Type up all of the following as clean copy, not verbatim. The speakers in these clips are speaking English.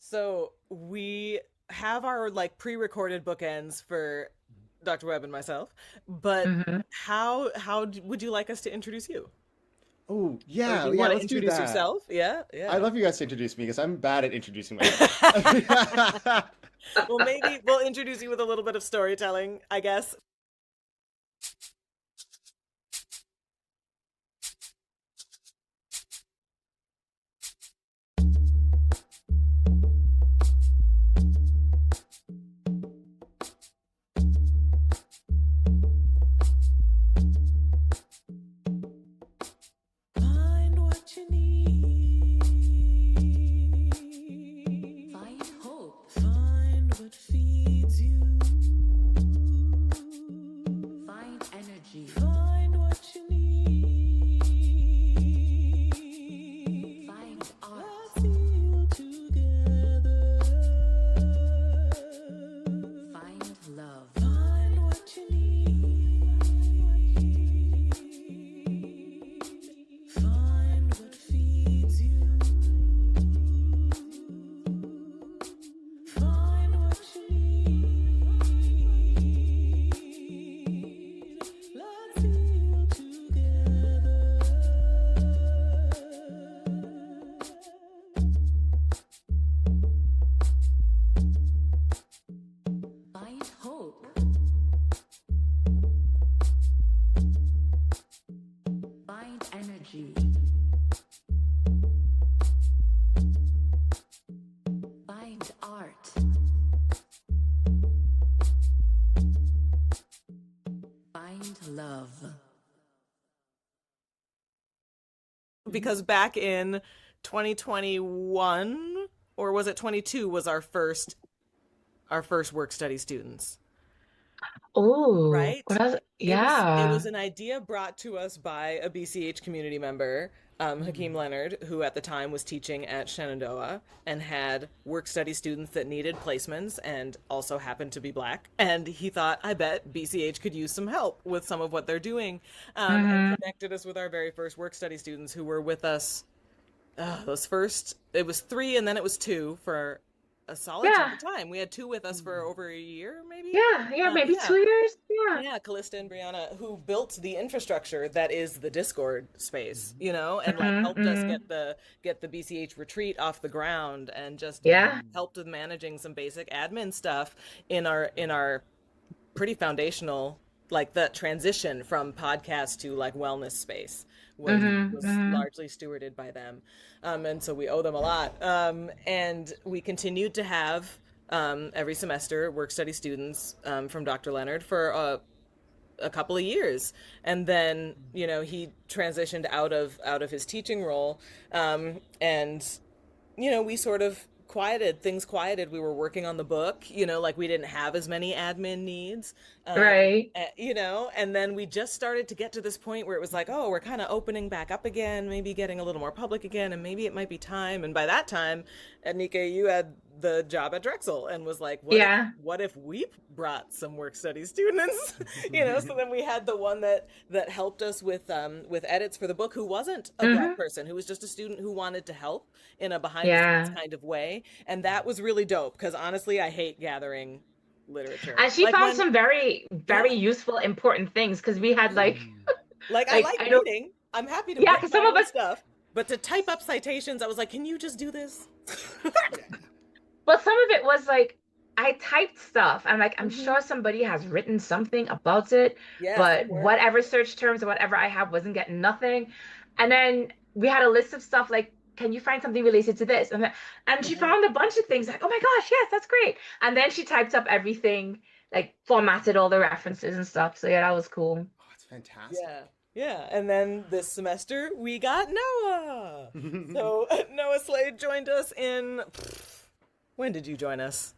So we have our like pre-recorded bookends for Dr. Webb and myself, but Hmm. would you like us to introduce you? Oh, Or do yeah, you yeah, want to let's do introduce that. yourself? Yeah, I'd yeah. love you guys to introduce me because I'm bad at introducing myself. Well, maybe we'll introduce you with a little bit of storytelling, I guess. Find what you need. Find hope. Find what feeds you. Find energy. Find what you need. Find art. Let's heal together. Find love. Find what you need. Find what feeds you. Find what you need. Let's heal together. Find hope. Find energy. Find art. Find love. Because back in 2021, or was it 22, was our first work study students, Oh, right? what else? It was Yeah. an idea brought to us by a BCH community member, Hakeem Leonard, who at the time was teaching at Shenandoah and had work study students that needed placements and also happened to be Black. And he thought, I bet BCH could use some help with some of what they're doing, and Hmm. connected us with our very first work study students who were with us. It was three and then it was two for a solid chunk Yeah. of time. We had two with us for over a year, maybe. Yeah. Yeah. Maybe Yeah, 2 years. Yeah. yeah, Callista and Brianna, who built the infrastructure that is the Discord space, and like Hmm. helped us Hmm. get the BCH retreat off the ground, and just Yeah. helped with managing some basic admin stuff in our pretty foundational, like the transition from podcast to like wellness space was Hmm. was Hmm. largely stewarded by them, and so we owe them a lot. And we continued to have every semester work study students from Dr. Leonard for a couple of years, and then he transitioned out of his teaching role, and we sort of quieted. We were working on the book, like we didn't have as many admin needs, Right. and then we just started to get to this point where it was like, oh, we're kind of opening back up again, maybe getting a little more public again, and maybe it might be time. And by that time, Anika, you had the job at Drexel and was like, Yeah. what if we brought some work study students? So then we had the one that helped us with edits for the book, who wasn't a Black Hmm. person, who was just a student who wanted to help in a behind the scenes Yeah. kind of way. And that was really dope because honestly, I hate gathering literature. And she Like found when, some very, yeah, very useful, important things because we had like I like like I know, reading. I'm happy to yeah, read because my some of own us, stuff. But to type up citations, I was like, can you just do this? but some of it was like I typed stuff. I'm like, I'm Hmm. sure somebody has written something about it, Yeah, but somewhere. whatever search terms or whatever I have wasn't getting nothing. And then we had a list of stuff like, can you find something related to this? And she Hmm. found a bunch of things like, oh my gosh, yes, that's great. And then she typed up everything, like formatted all the references and stuff. So yeah, that was cool. Oh, it's fantastic. Yeah. Yeah. And then this semester we got Noah. So Noah Slade joined us in, when did you join us?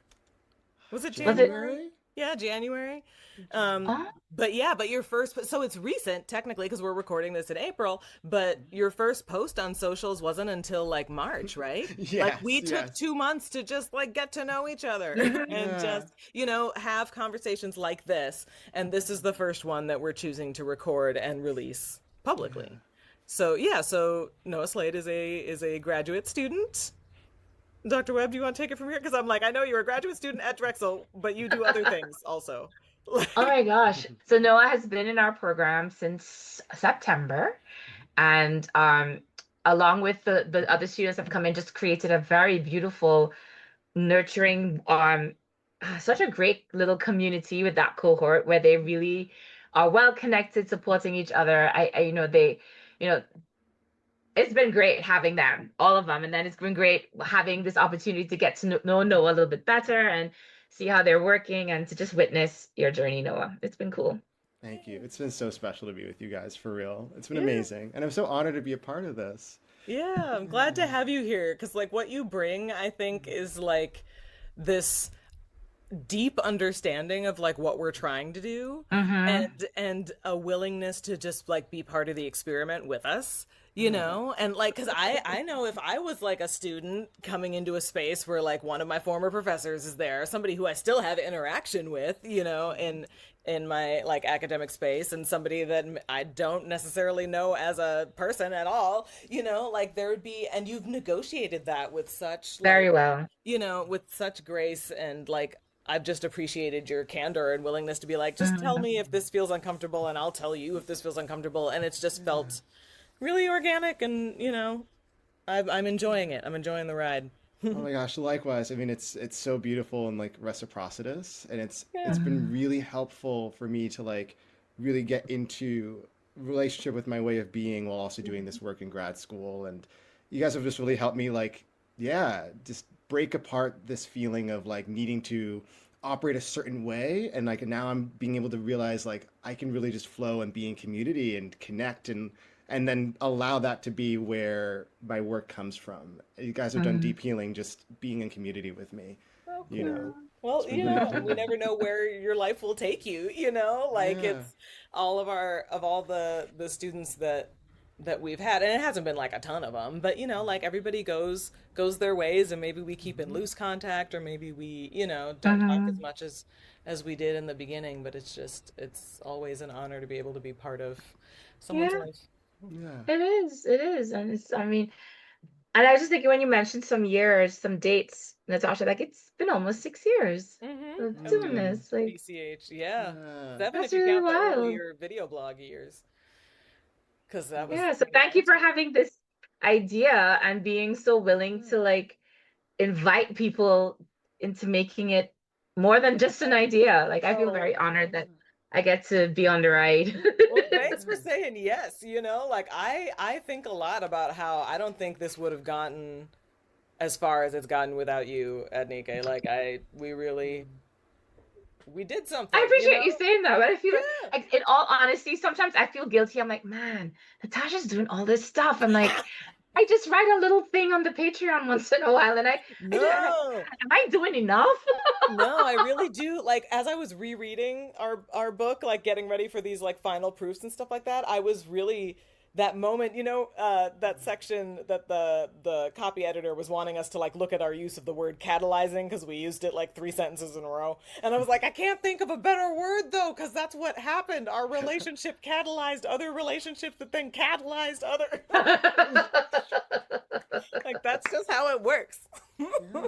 Was it Was it? January? January? Yeah, January. Um, Oh, but your first, so it's recent technically because we're recording this in April, but your first post on socials wasn't until like March, right? Like Yes, we took yes. 2 months to just like get to know each other mhm. and Yeah. just, have conversations like this. And this is the first one that we're choosing to record and release publicly. Yeah. So yeah, so Noah Slade is a graduate student. Dr. Webb, do you want to take it from here? Because I'm like, I know you're a graduate student at Drexel, but you do other things also. Oh Like, my gosh. So Noah has been in our program since September, and along with the other students have come in, just created a very beautiful, nurturing, such a great little community with that cohort where they really are well connected, supporting each other. You know, it's been great having them, all of them. And then it's been great having this opportunity to get to know Noah a little bit better and see how they're working and to just witness your journey, Noah. It's been cool. Thank you. It's been so special to be with you guys for real. It's been yeah. amazing. And I'm so honored to be a part of this. Yeah, I'm glad to have you here because, like, what you bring, I think, is like this deep understanding of like what we're trying to do Mm-hmm. and a willingness to just like be part of the experiment with us, you know. And like because I know if I was like a student coming into a space where like one of my former professors is there, somebody who I still have interaction with, you know, in my like academic space, and somebody that I don't necessarily know as a person at all, you know, like there would be, and you've negotiated that with such like, Very well. you know, with such grace. And like I've just appreciated your candor and willingness to be like, just tell Mhm. me if this feels uncomfortable and I'll tell you if this feels uncomfortable. And it's just Yeah. felt really organic and, you know, I'm enjoying it. I'm enjoying the ride. Oh my gosh, likewise. I mean, it's so beautiful and like reciprocitous, and it's Yeah. been Mhm. really helpful for me to like really get into relationship with my way of being while also doing this work in grad school. And you guys have just really helped me like, yeah, just break apart this feeling of like needing to operate a certain way, and like now I'm being able to realize like I can really just flow and be in community and connect and then allow that to be where my work comes from. You guys have done Mhm. deep healing just being in community with me, Oh, you know. cool. Well, It's been you really know, and we cool. never know where your life will take you, you know? Like Yeah. it's all of all the students that we've had, and it hasn't been like a ton of them, but you know, like everybody goes their ways, and maybe we keep in Hmm. loose contact, or maybe we, you know, don't talk as Mhm. much as we did in the beginning, but it's always an honor to be able to be part of someone's Yeah, life. Yeah. it is. It is. And it's, I mean, and I was just thinking when you mentioned some years, some dates, Natasha, like it's been almost 6 years Mm-hmm. of Of doing Mm. doing this. Like, BCH, yeah. Yeah. 7 that's if you really count the wild. earlier video blog years, because that was, Yeah. So you know, thank you for having this idea and being so willing to Yeah. like invite people into making it more than just an idea. Like I feel oh, very honored that Yeah. I get to be on the ride. well, thanks for Yeah. saying yes. You know, like I think a lot about how I don't think this would have gotten as far as it's gotten without you at Nikkei. Like we really, we did I something, you appreciate you know? saying that, but I feel Yeah. like, in all honesty, sometimes I feel guilty. I'm like, man, Natasha's doing all this stuff. I'm like, I just write a little thing on the Patreon once in a while, and I'm like, No. am I doing enough? No, I really do. Like as I was rereading our book, like getting ready for these like final proofs and stuff like that, I was really that moment, you know, that section that the copy editor was wanting us to like look at our use of the word catalyzing because we used it like 3 sentences in a row. And I was like, I can't think of a better word though, because that's what happened. Our relationship catalyzed other relationships that then catalyzed other like that's just how it works. Yeah.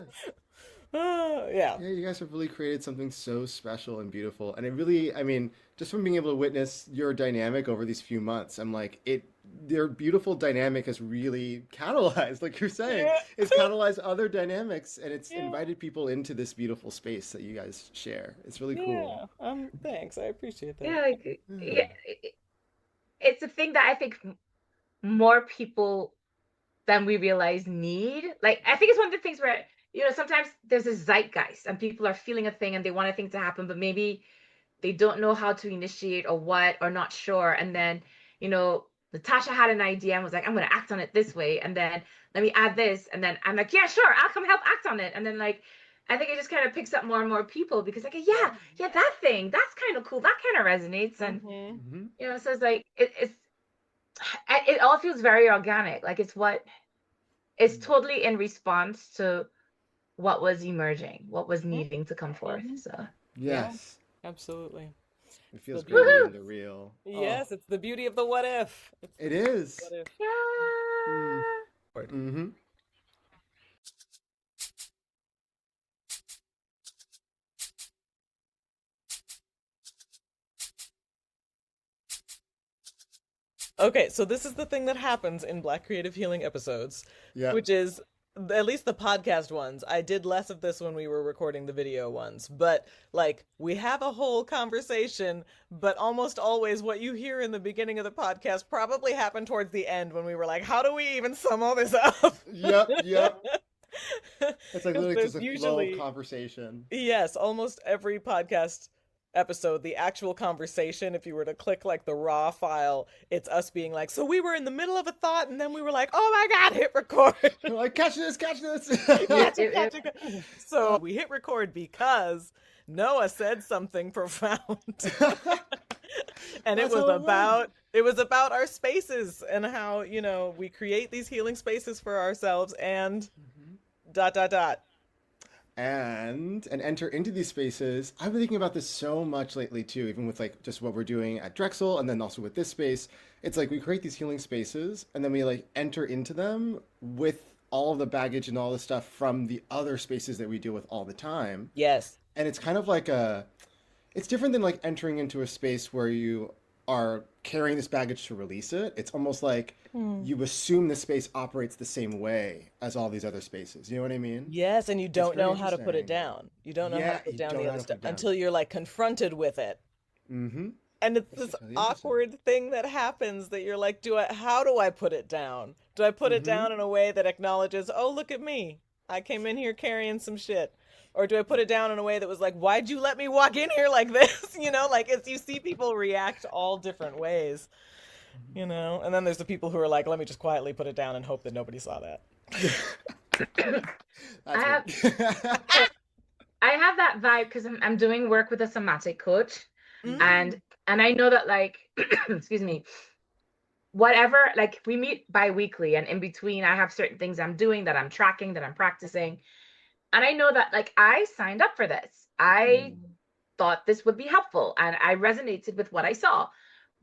Yeah. Yeah, you guys have really created something so special and beautiful. And it really, I mean, just from being able to witness your dynamic over these few months, I'm like, their beautiful dynamic has really catalyzed, like you're saying, Yeah. it's catalyzed other dynamics and it's Yeah. invited people into this beautiful space that you guys share. It's really cool. Yeah. Thanks. I appreciate that. Yeah, like yeah, Yeah. it's a thing that I think more people than we realize need. Like I think it's one of the things where sometimes there's a zeitgeist and people are feeling a thing and they want a thing to happen, but maybe they don't know how to initiate or what or not sure. And then, Natasha had an idea and was like, I'm going to act on it this way. And then let me add this. And then I'm like, yeah, sure, I'll come help act on it. And then, like, I think it just kind of picks up more and more people because, like, yeah, Yeah. yeah, that thing, that's kind of cool. That kind of resonates. And, Mm-hmm. Hmm. so it's like, it all feels very organic. Like, it's totally in response to what was emerging, what was needing to come forth. Mm-hmm. So, Yeah, Yes. absolutely. It It's the feels great beauty. woohoo! being the real. Oh, Yes, it's the beauty of the what if. It's it the is. what if. Yeah. Mm. Hmm. Okay, so this is the thing that happens in Black Creative Healing episodes, Yeah. which is at least the podcast ones. I did less of this when we were recording the video ones, but like we have a whole conversation, but almost always what you hear in the beginning of the podcast probably happened towards the end when we were like, how do we even sum all this up? Yep. Yep. It's like Because literally just there's a flow of usually, conversation. yes, almost every podcast episode, the actual conversation, if you were to click like the raw file, it's us being like, so we were in the middle of a thought and then we were like, oh my God, hit record. Like, catch this, catch this. Yep, Catch it, yep, catch yep. it. So we hit record because Noah said something profound. And That's how it went. it was about our spaces and how, we create these healing spaces for ourselves and dot dot dot. And enter into these spaces. I've been thinking about this so much lately too, even with like just what we're doing at Drexel and then also with this space. It's like we create these healing spaces and then we like enter into them with all of the baggage and all the stuff from the other spaces that we deal with all the time. Yes. And it's kind of like it's different than like entering into a space where you are carrying this baggage to release it. It's almost like you assume the space operates the same way as all these other spaces. You know what I mean? Yes, and you It's don't very know how to put it interesting. down. You don't know how to Yeah, put you down don't the know other how to stuff put it down. until you're like confronted with it. Mm-hmm. And it's It's this really interesting. awkward thing that happens that you're like, how do I put it down? Do I put it Mm-hmm. down in a way that acknowledges, oh, look at me. I came in here carrying some shit. Or do I put it down in a way that was like, why'd you let me walk in here like this? Like it's you see people react all different ways, and then there's the people who are like, let me just quietly put it down and hope that nobody saw that. I That's have me. I have that vibe because I'm doing work with a somatic coach, Mm. and I know that like excuse me, whatever, like we meet bi-weekly, and in between I have certain things I'm doing, that I'm tracking, that I'm practicing. And I know that like I signed up for this. I Mm. thought this would be helpful and I resonated with what I saw.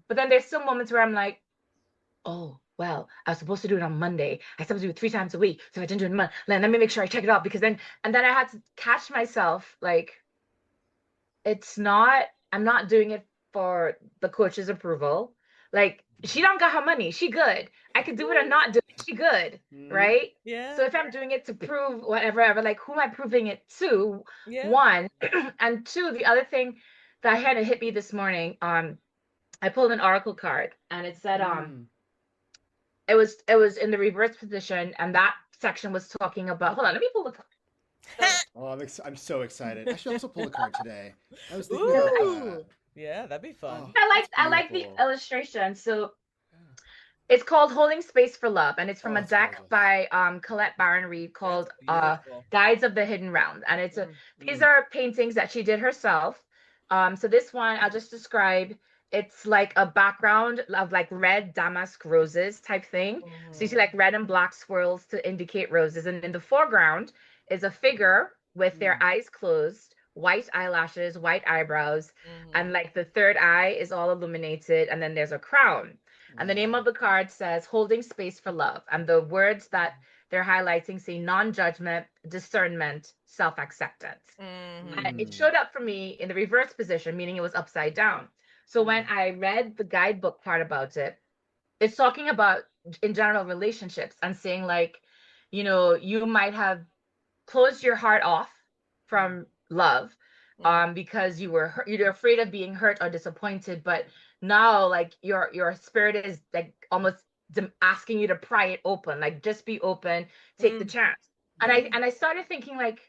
But then there's some moments where I'm like, oh, well, I was supposed to do it on Monday. I supposed to do it 3 times a week. So if I didn't do it on Monday, let me make sure I check it out, because then, and then I had to catch myself like, I'm not doing it for the coach's approval. Like, she don't got her money. She good. I could do it or not do it. She good. Mm. Right. Yeah, So if I'm doing it to prove whatever, like who am I proving it to? yeah. One. And two, the other thing that had to hit me this morning, I pulled an oracle card and it said, Mm. it was in the reverse position, and that section was talking about, hold on, let me pull the card. So, Oh, I'm so excited. I should also pull a card today. I was thinking about Ooh. that. Yeah, that'd be fun. Oh, that's I like the beautiful. illustration. So Yeah. it's called Holding Space for Love, and it's from Oh, a it's deck gorgeous. by Colette Baron Reed That's called beautiful. Guides of the Hidden Realm. And these Mm. are paintings that she did herself. So this one I'll just describe. It's like a background of like red damask roses type thing. So you see like red and black swirls to indicate roses. And in the foreground is a figure with their Mm. eyes closed, white eyelashes, white eyebrows, and Mhm. like the third eye is all illuminated, and then there's a crown. And the name Wow. of the card says Holding Space for Love. And the words that they're highlighting say non judgment, discernment, self acceptance. Mhm. And it Mm. showed up for me in the reverse position, meaning it was upside down. So when Mm. I read the guidebook part about it, it's talking about in general relationships and saying, like, you might have closed your heart off from love, Mhm. because you're afraid of being hurt or disappointed, but now like your spirit is like almost asking you to pry it open, like just be open, take the Mhm. chance. and i Yeah. and i started thinking, like,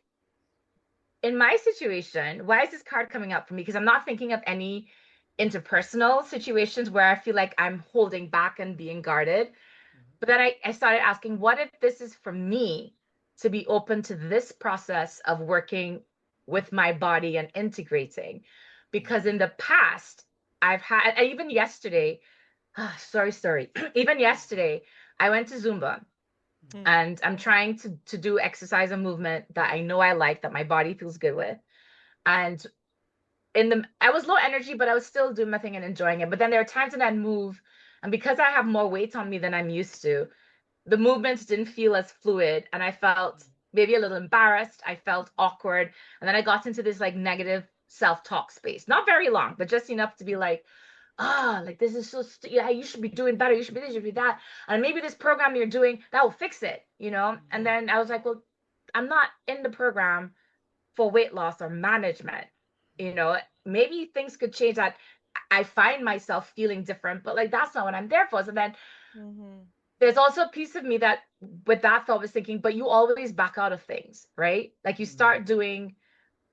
in my situation, why is this card coming up for me? Because I'm not thinking of any interpersonal situations where I feel like I'm holding back and being guarded. But then I started asking, what if this is for me to be open to this process of working with my body and integrating? Because in the past, I've had, and even yesterday, sorry, even yesterday, I went to Zumba, Mhm. and I'm trying to do exercise and movement that I know I like, that my body feels good with. And I was low energy, but I was still doing my thing and enjoying it. But then there are times when I move, and because I have more weight on me than I'm used to, the movements didn't feel as fluid, and I felt maybe a little embarrassed. I felt awkward, and then I got into this like negative self-talk space. Not very long, but just enough to be like, like this is so yeah, you should be doing better, you should be this, you should be that, and maybe this program you're doing that will fix it, you know. And Mhm. then I was like, well, I'm not in the program for weight loss or management, you know. Maybe things could change that I find myself feeling different, but like that's not what I'm there for. So then Mm-hmm. there's also a piece of me that with that thought was thinking, but you always back out of things, right? Like you start doing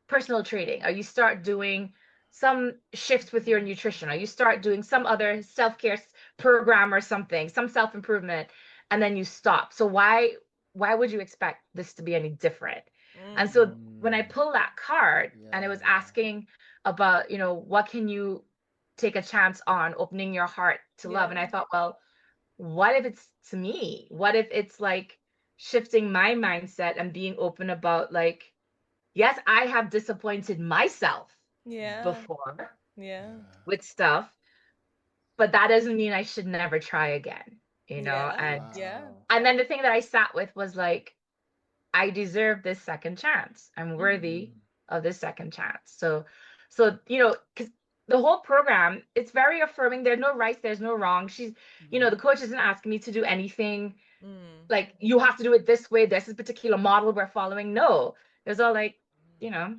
personal training, or you start doing some shifts with your nutrition, or you start doing some other self-care program or something, some self-improvement, and then you stop. So why would you expect this to be any different? And so when I Mm. pull that card and it Yeah, was yeah. asking about, you know, what can you take a chance on opening your heart to love, Yeah. and I thought, well, what if it's to me? What if it's like shifting my mindset and being open about like, yes, I have disappointed myself Yeah. before Yeah. Yeah. with stuff, but that doesn't mean I should never try again, you know? Yeah. Yeah. Wow. And then the thing that I sat with was like, I deserve this second chance. I'm Mm-hmm. worthy Mm. of this second chance. So you know, because the whole program, it's very affirming. There's no rights, there's no wrong. She's, you know, Mhm. the coach isn't asking me to do anything Mm. like you have to do it this way. This is a particular model we're following. No, it's all like, you know,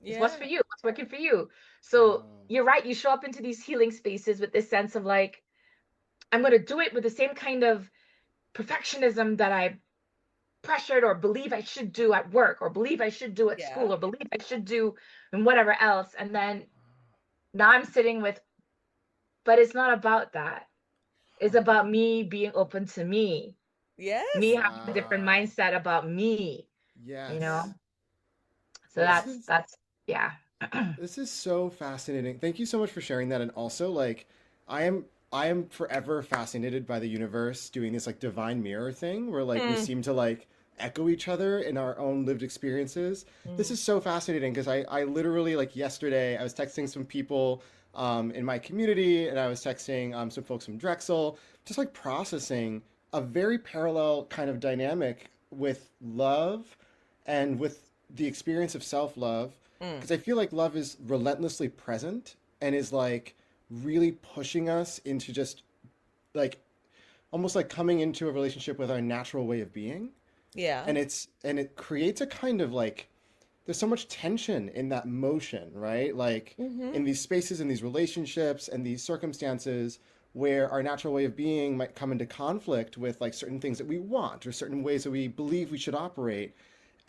it's what's Yeah. for you, what's working for you. So Wow. you're right. You show up into these healing spaces with this sense of like, I'm going to do it with the same kind of perfectionism that I pressured or believe I should do at work, or believe I should do at Yeah. school, or believe I should do and whatever else. And then now I'm sitting with, but it's not about that. It's Huh. about me being open to me Yes. having a different Wow. mindset about me, you know? Yeah. Yes. So This Yeah. is that's yeah. this is so fascinating. Thank you so much for sharing that. And also, like, I am I am forever fascinated by the universe doing this like divine mirror thing where like we Mm. seem to like echo each other in our own lived experiences. This Mm. is so fascinating because I literally like yesterday I was texting some people in my community and I was texting some folks from Drexel, just like processing a very parallel kind of dynamic with love and with the experience of self-love Mm. because I feel like love is relentlessly present and is like really pushing us into just like almost like coming into a relationship with our natural way of being. Yeah. And it creates a kind of like there's so much tension in that motion, right? Like Mm-hmm. in these spaces, in these relationships, and these circumstances where our natural way of being might come into conflict with like certain things that we want or certain ways that we believe we should operate.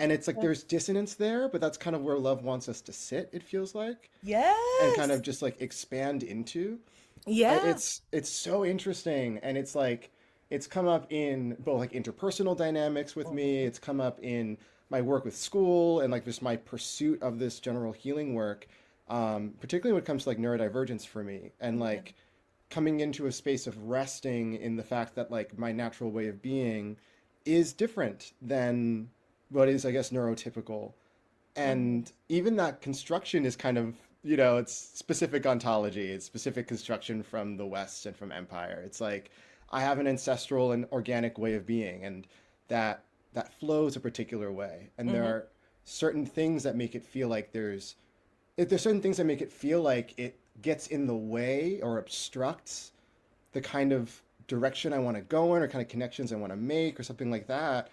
And it's like there's dissonance there, but that's kind of where love wants us to sit, it feels like, and kind of Yes. just like expand into. Yeah. It's so interesting, and it's like it's come up in both like interpersonal dynamics with me. Mm-hmm. It's come up in my work with school and like just my pursuit of this general healing work, particularly when it comes to like neurodivergence for me, and Yeah. like coming into a space of resting in the fact that like my natural way of being is different than what is, I guess, neurotypical. Mm-hmm. And even that construction is kind of, you know, it's specific ontology, it's specific construction from the West and from Empire. It's like I have an ancestral and organic way of being, and that flows a particular way. And there Mm-hmm. are certain things that make it feel like there's certain things that make it feel like it gets in the way or obstructs the kind of direction I want to go in or kind of connections I want to make or something like that.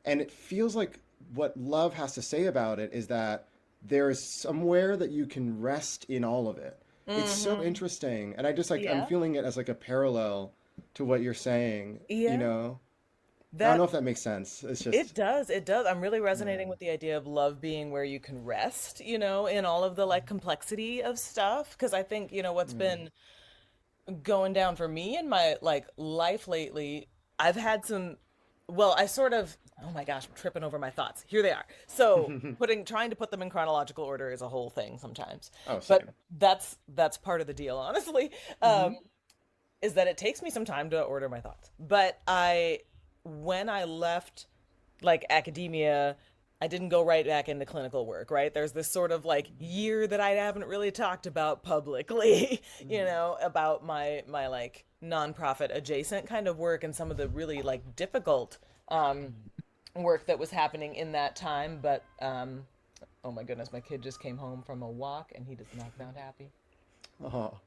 And it feels like what love has to say about it is that there is somewhere that you can rest in all of it. It's so Mm-hmm. interesting. And I just like, I'm Yeah. feeling it as like a parallel to what you're saying, you Yeah. know? I don't know That if that makes sense. It's it just, does. It does. I'm really yeah. resonating with the idea of love being where you can rest, in all of the like complexity of stuff. Because I think, what's Yeah. been going down for me in my like life lately, I've had some, well, I sort of, oh my gosh, I'm tripping over my thoughts. Here they are. So trying to put them in chronological order is a whole thing sometimes, Oh, but same. that's part of the deal, honestly. Hmm. Is that it takes me some time to order my thoughts. But when I left like academia, I didn't go right back into clinical work, right? There's this sort of like year that I haven't really talked about publicly, about my like nonprofit adjacent kind of work and some of the really like difficult work that was happening in that time. But oh my goodness, my kid just came home from a walk and he does not sound happy. Oh,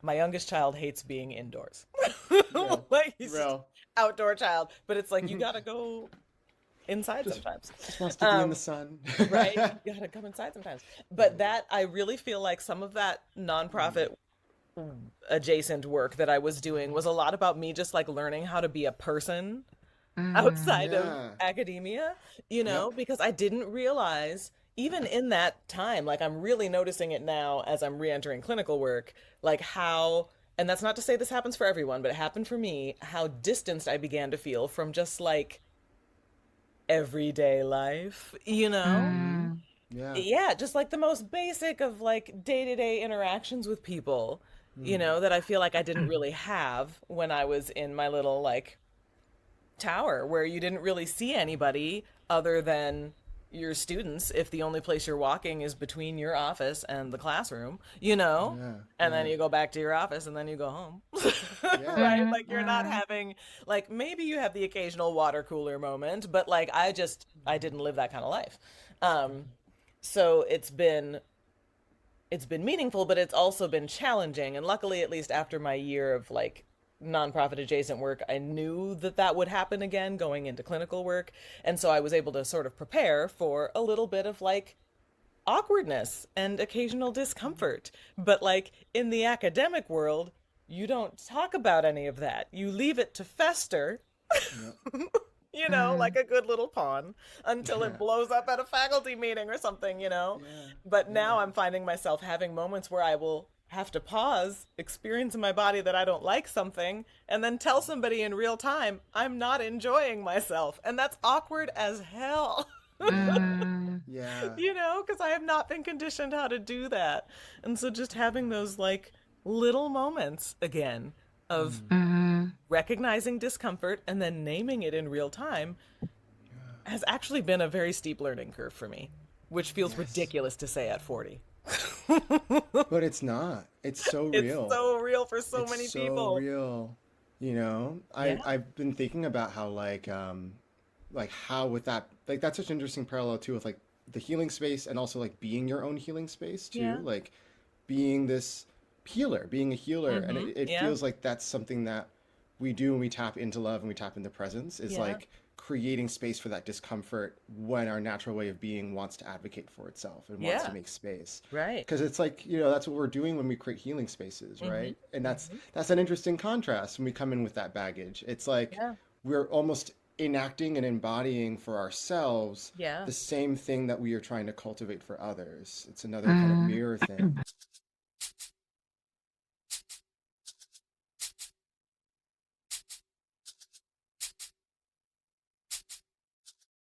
my youngest child hates being indoors. Real, Like he's just real. outdoor child, but it's like you gotta go inside just sometimes. just wants to be in the Um, sun. right? You gotta come inside sometimes. But that I really feel like some of that nonprofit adjacent work that I was doing was a lot about me just like learning how to be a person Mm, outside of Yeah. academia, Yep. because I didn't realize even in that time, like I'm really noticing it now as I'm re-entering clinical work, like how, and that's not to say this happens for everyone, but it happened for me, how distanced I began to feel from just like everyday life, Hmm. mm, Yeah. Yeah, just like the most basic of like day-to-day interactions with people, Mm. that I feel like I didn't really have when I was in my little like tower where you didn't really see anybody other than your students if the only place you're walking is between your office and the classroom, Yeah. and then Right. you go back to your office and then you go home. Yeah. Right? mm, Like you're not mm, having like maybe you have the occasional water cooler moment, but like I didn't live that kind of life. So it's been meaningful, but it's also been challenging. And luckily, at least after my year of like nonprofit adjacent work, I knew that that would happen again going into clinical work. And so I was able to sort of prepare for a little bit of like awkwardness and occasional discomfort. But like in the academic world, you don't talk about any of that. You leave it to fester, Yep. like mm, a good little pawn until it Yeah. blows up at a faculty meeting or something. Yeah. But Yeah. now I'm finding myself having moments where I will have to pause, experience in my body that I don't like something, and then tell somebody in real time I'm not enjoying myself. And that's awkward as hell. Yeah. mm, Yeah. Because I have not been conditioned how to do that. And so just having those like little moments again of Mm. mm. recognizing discomfort and then naming it in real time has actually been a very steep learning curve for me, which feels Yes. ridiculous to say at 40. But it's not. It's so It's real. so real for so It's many so people. real. You know, Yeah. I've been thinking about how like how with that like that's such an interesting parallel too with like the healing space and also like being your own healing space too. Yeah. Like being this healer, being a healer. And it Yeah. feels like that's something that we do when we tap into love and we tap into presence is Yeah. like creating space for that discomfort when our natural way of being wants to advocate for itself and wants to Yeah. make space. Right. Because it's like, that's what we're doing when we create healing spaces, right? And that's an interesting contrast when we come in with that baggage. It's like Yeah. we're almost enacting and embodying for ourselves Yeah. the same thing that we are trying to cultivate for others. It's another kind of Mm. mirror thing.